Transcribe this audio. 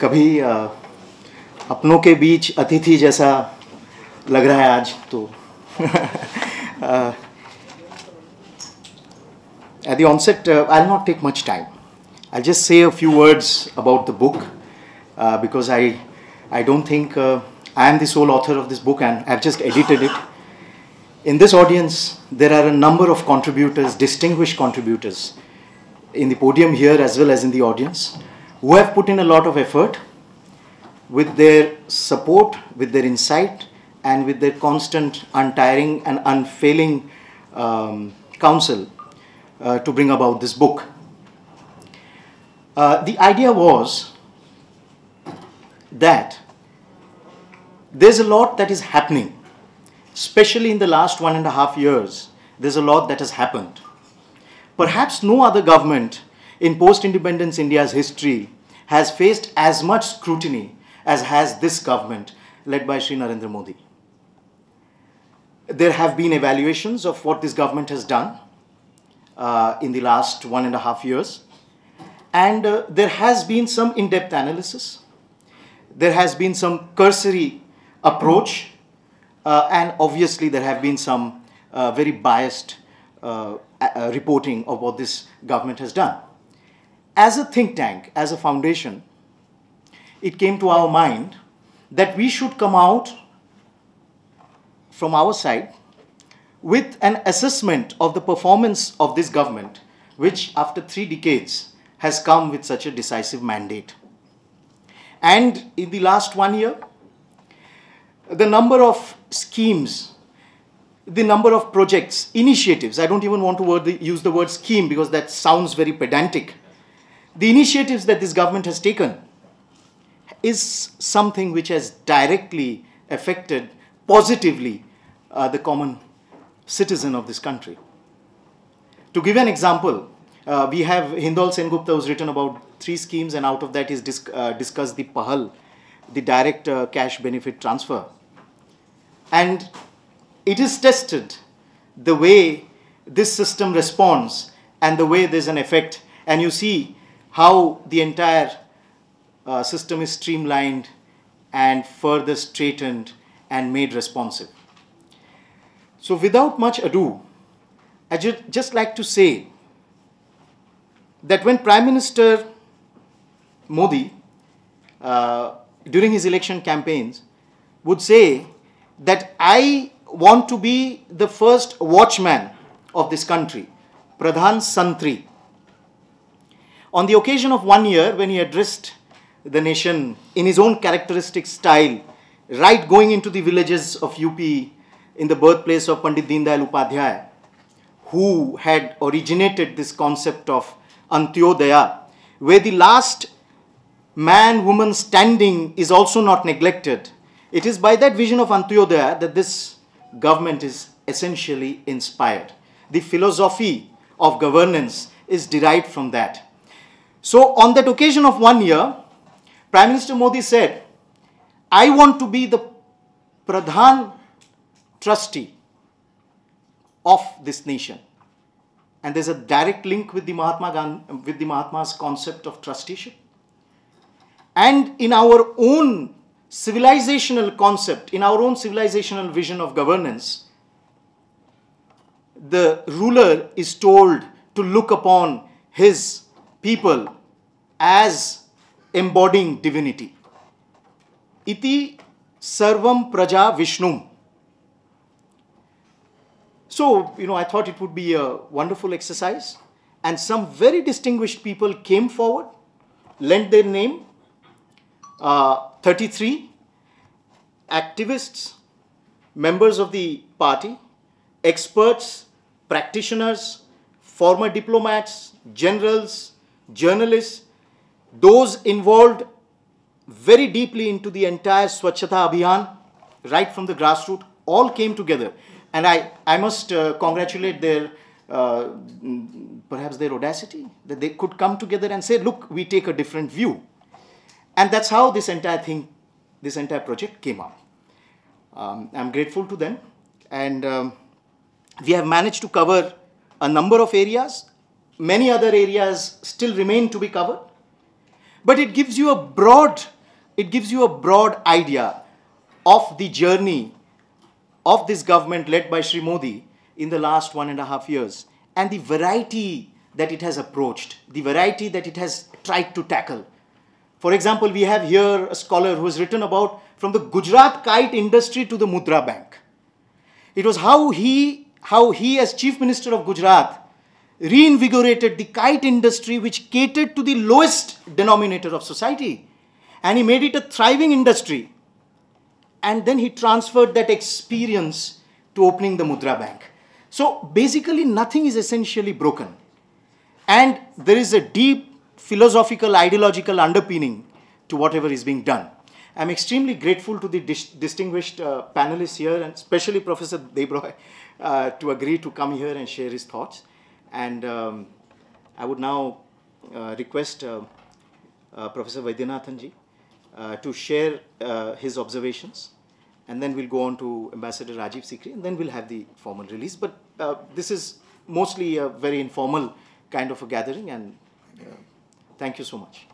कभी अपनों के बीच अतिथि जैसा लग रहा है आज तो at the onset, I'll not take much time. I'll just say a few words about the book because I don't think I am the sole author of this book and I've just edited it. In this audience, there are a number of contributors, distinguished contributors in the podium here as well as in the audience who have put in a lot of effort with their support, with their insight and with their constant, untiring and unfailing counsel to bring about this book. The idea was that there's a lot that is happening, especially in the last 1.5 years. There's a lot that has happened. Perhaps no other government in post-independence India's history has faced as much scrutiny as has this government led by Shri Narendra Modi. There have been evaluations of what this government has done in the last 1.5 years. And there has been some in-depth analysis. There has been some cursory approach. And obviously there have been some very biased reporting of what this government has done. As a think tank, as a foundation, it came to our mind that we should come out from our side with an assessment of the performance of this government, which after 3 decades has come with such a decisive mandate. And in the last 1 year, the number of schemes, the number of projects, initiatives, I don't even want to use the word scheme because that sounds very pedantic. The initiatives that this government has taken is something which has directly affected positively the common citizen of this country. To give an example, we have Hindal Sengupta who's written about 3 schemes and out of that is discussed the PAHAL, the direct cash benefit transfer. And it is tested the way this system responds and the way there's an effect, and you see how the entire system is streamlined and further straightened and made responsive. So without much ado, I'd just like to say that when Prime Minister Modi, during his election campaigns, would say that I want to be the first watchman of this country, Pradhan Santri. On the occasion of 1 year, when he addressed the nation in his own characteristic style, right going into the villages of UP, in the birthplace of Pandit Deen Dayal Upadhyay, who had originated this concept of Antyodaya, where the last man, woman standing is also not neglected. It is by that vision of Antyodaya that this government is essentially inspired. The philosophy of governance is derived from that. So on that occasion of 1 year, Prime Minister Modi said, I want to be the Pradhan trustee of this nation. And there's a direct link with the Mahatma's concept of trusteeship. And in our own civilizational concept, in our own civilizational vision of governance, the ruler is told to look upon his people as embodying divinity. Iti sarvam praja vishnum. So, I thought it would be a wonderful exercise, and some very distinguished people came forward, lent their name, 33 activists, members of the party, experts, practitioners, former diplomats, generals, journalists, those involved very deeply into the entire Swachhata Abhiyan, right from the grassroots, all came together. And I must congratulate their, perhaps their audacity, that they could come together and say, look, we take a different view. And that's how this entire thing, this entire project came up. I'm grateful to them. And we have managed to cover a number of areas. Many other areas still remain to be covered. But it gives you a broad idea of the journey of this government led by Shri Modi in the last 1.5 years, and the variety that it has approached, the variety that it has tried to tackle. For example, we have here a scholar who has written about from the Gujarat kite industry to the Mudra Bank. It was how he as Chief Minister of Gujarat reinvigorated the kite industry, which catered to the lowest denominator of society, and he made it a thriving industry. And then he transferred that experience to opening the Mudra Bank. So basically nothing is essentially broken. And there is a deep philosophical, ideological underpinning to whatever is being done. I'm extremely grateful to the distinguished panelists here, and especially Professor Debroy, to agree to come here and share his thoughts. And I would now request Professor Vaidyanathanji to share his observations, and then we'll go on to Ambassador Rajiv Sikri, and then we'll have the formal release. But this is mostly a very informal kind of a gathering, and thank you so much.